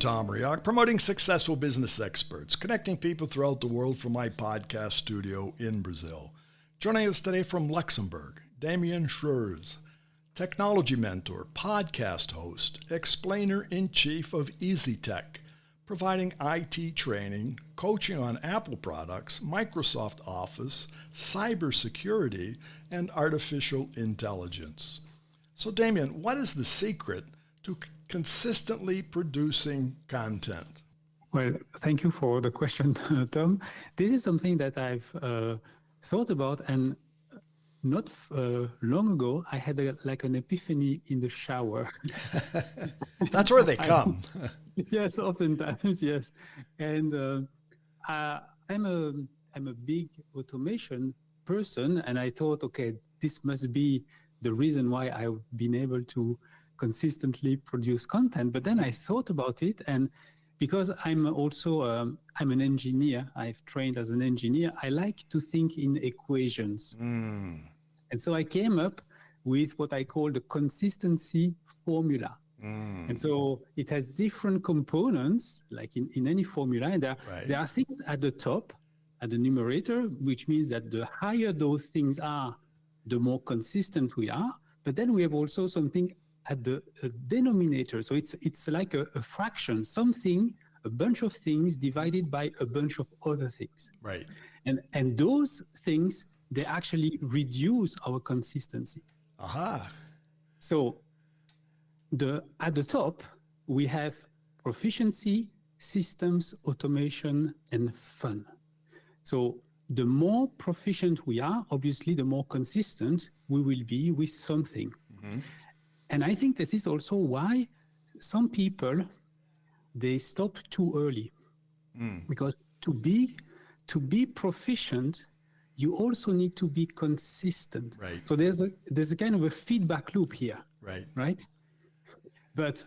Tom Rioch, promoting successful business experts, connecting people throughout the world from my podcast studio in Brazil. Joining us today from Luxembourg, Damien Schreurs, technology mentor, podcast host, explainer-in-chief of EasyTech, providing IT training, coaching on Apple products, Microsoft Office, cybersecurity, and artificial intelligence. So Damien, what is the secret to consistently producing content? Well, thank you for the question, Tom. This is something that I've thought about, and not long ago, I had an epiphany in the shower. That's where they come. Yes, oftentimes, yes. And I'm a big automation person, and I thought, okay, this must be the reason why I've been able to consistently produce content. But then I thought about it, and because I'm also I'm an engineer, I've trained as an engineer, I like to think in equations. And so I came up with what I call the consistency formula. And so it has different components, like in any formula, and there are things at the top, at the numerator, which means that the higher those things are, the more consistent we are. But then we have also something at the denominator. So it's like a fraction, something, a bunch of things divided by a bunch of other things. Right. And those things, they actually reduce our consistency. Aha. So at the top, we have proficiency, systems, automation, and fun. So the more proficient we are, obviously, the more consistent we will be with something. And I think this is also why some people, they stop too early. Because to be proficient, you also need to be consistent. Right. So there's a kind of a feedback loop here. Right? But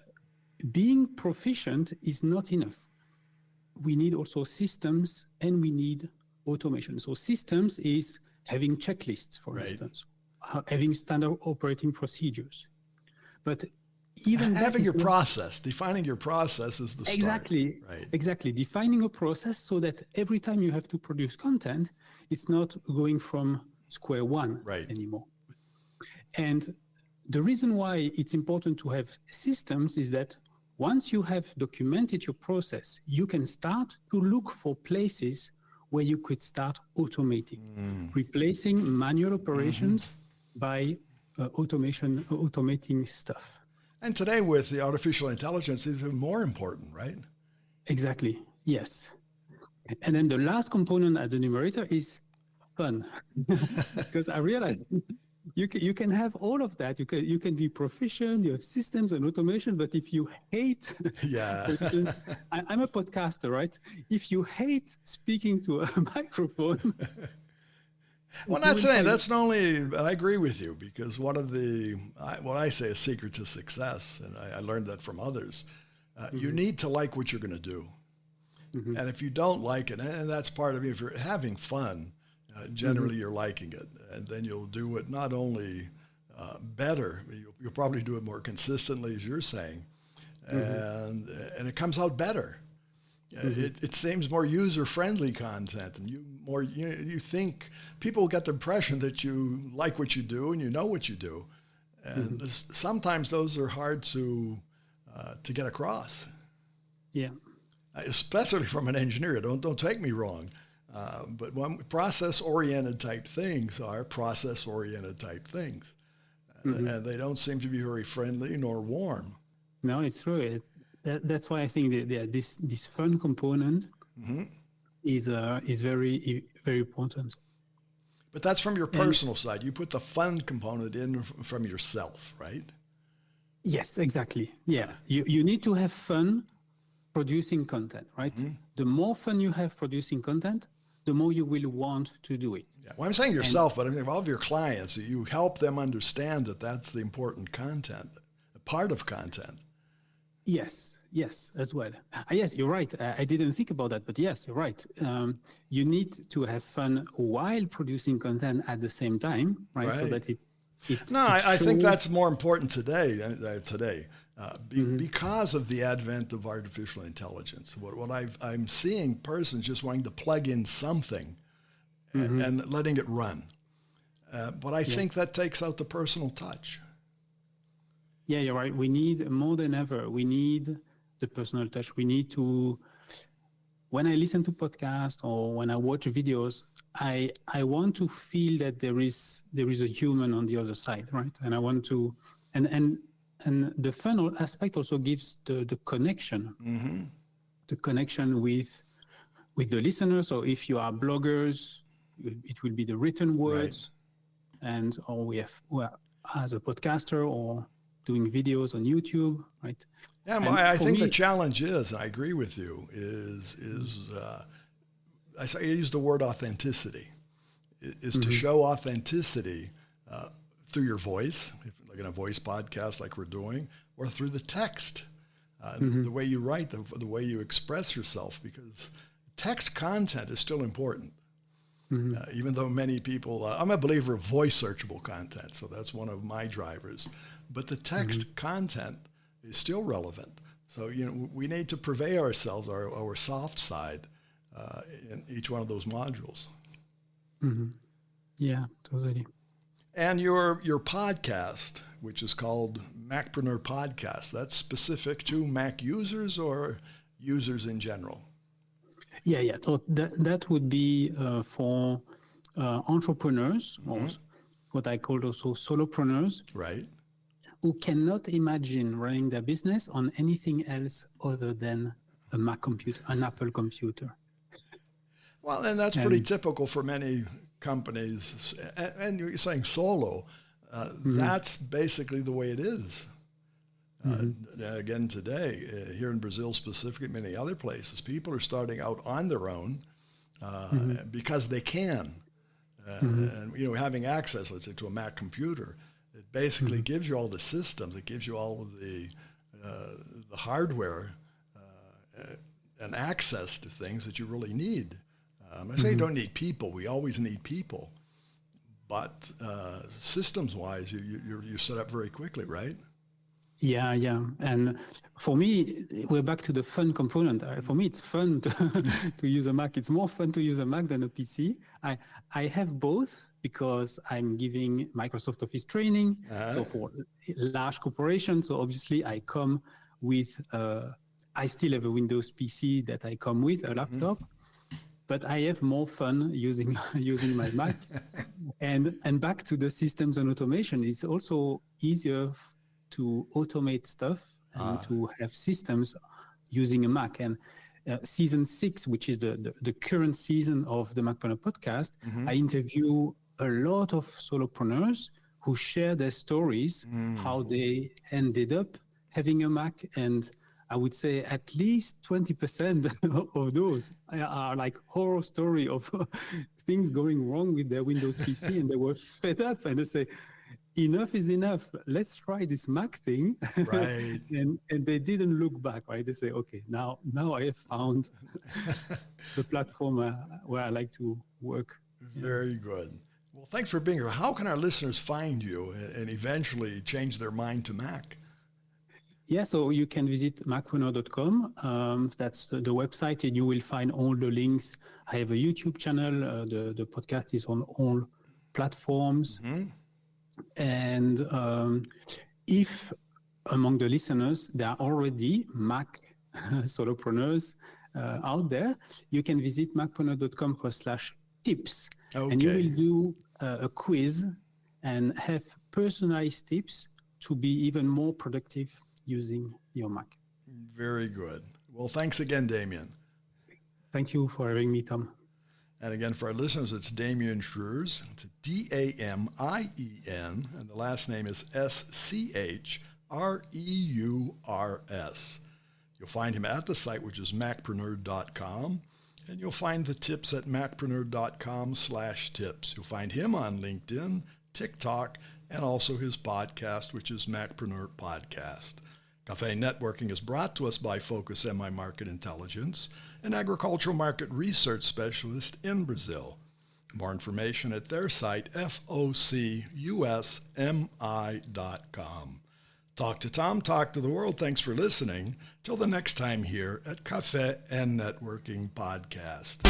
being proficient is not enough. We need also systems, and we need automation. So systems is having checklists, for instance, having standard operating procedures. But even having your process, defining your process is the start. Exactly. Defining a process so that every time you have to produce content, it's not going from square one anymore. And the reason why it's important to have systems is that once you have documented your process, you can start to look for places where you could start automating, replacing manual operations by automating stuff. And today with the artificial intelligence, it's even more important, right? Exactly, yes. And then the last component at the numerator is fun. Because I realized you can have all of that. You can be proficient, you have systems and automation, but if you hate, for instance, I'm a podcaster, right? If you hate speaking to a microphone, well, not saying that's not only, and I agree with you, because one of what I say is secret to success, and I learned that from others, you need to like what you're going to do. And if you don't like it, and that's part of it, if you're having fun, generally you're liking it, and then you'll do it not only better, you'll probably do it more consistently, as you're saying, and it comes out better. It seems more user-friendly content, and you think people get the impression that you like what you do and you know what you do, and sometimes those are hard to get across. Yeah, especially from an engineer. Don't take me wrong, but process-oriented type things are process-oriented type things, and they don't seem to be very friendly nor warm. No, it's true. That's why I think this fun component is very, very important. But that's from your personal side. You put the fun component in from yourself, right? Yes, exactly. Yeah, you need to have fun producing content, right? The more fun you have producing content, the more you will want to do it. Yeah. Well, I'm saying yourself, but I mean all of your clients, you help them understand that that's the important content, a part of content. Yes, as well. Yes, you're right. I didn't think about that, but yes, you're right. You need to have fun while producing content at the same time, right? So that No, I think that's more important today. Because of the advent of artificial intelligence. What I'm seeing persons just wanting to plug in something and letting it run. But I think that takes out the personal touch. Yeah, you're right. We need more than ever. We need the personal touch. We need to. When I listen to podcasts or when I watch videos, I want to feel that there is a human on the other side, right? And I want to, and the fun aspect also gives the connection, the connection with the listener. So if you are bloggers, it will be the written words, and or we are as a podcaster or doing videos on YouTube, right? Yeah, I think the challenge is, and I agree with you, is I use the word authenticity, is to show authenticity through your voice, like in a voice podcast like we're doing, or through the text, the way you write, the way you express yourself, because text content is still important. Even though many people, I'm a believer of voice searchable content, so that's one of my drivers. But the text content is still relevant. So, we need to purvey ourselves, our soft side, in each one of those modules. Yeah, totally. And your podcast, which is called Macpreneur Podcast, that's specific to Mac users or users in general? Yeah. So that would be for entrepreneurs, or what I call also solopreneurs, right? Who cannot imagine running their business on anything else other than a Mac computer, an Apple computer. Well, and that's pretty typical for many companies. And you're saying solo, that's basically the way it is. Again, today, here in Brazil specifically, many other places, people are starting out on their own because they can. And, having access, let's say, to a Mac computer, it basically gives you all the systems. It gives you all of the hardware and access to things that you really need. I say you don't need people. We always need people. But systems-wise, you're set up very quickly, right? Yeah. And for me, we're back to the fun component. For me, it's fun to use a Mac. It's more fun to use a Mac than a PC. I have both because I'm giving Microsoft Office training. So for large corporations, so obviously I come with, I still have a Windows PC that I come with, a laptop. But I have more fun using my Mac. And back to the systems and automation, it's also easier to automate stuff and to have systems using a Mac. And season 6, which is the current season of the Macpreneur podcast, I interview a lot of solopreneurs who share their stories, how they ended up having a Mac. And I would say at least 20% of those are like horror story of things going wrong with their Windows PC, and they were fed up and they say, enough is enough. Let's try this Mac thing. Right. and they didn't look back, right? They say, okay, now I have found the platform where I like to work. Very good. Well, thanks for being here. How can our listeners find you and eventually change their mind to Mac? Yeah, so you can visit macpreneur.com. That's the website, and you will find all the links. I have a YouTube channel. The podcast is on all platforms. And if among the listeners there are already Mac solopreneurs out there, you can visit macpreneur.com/tips. Okay. And you will do a quiz and have personalized tips to be even more productive using your Mac. Very good. Well, thanks again, Damien. Thank you for having me, Tom. And again, for our listeners, it's Damien Schreurs. It's Damien, and the last name is Schreurs. You'll find him at the site, which is macpreneur.com, and you'll find the tips at macpreneur.com/tips. You'll find him on LinkedIn, TikTok, and also his podcast, which is Macpreneur Podcast. Cafe Networking is brought to us by Focus MI Market Intelligence, an agricultural market research specialist in Brazil. More information at their site, focusmi.com. Talk to Tom, talk to the world. Thanks for listening. Till the next time here at Cafe and Networking Podcast.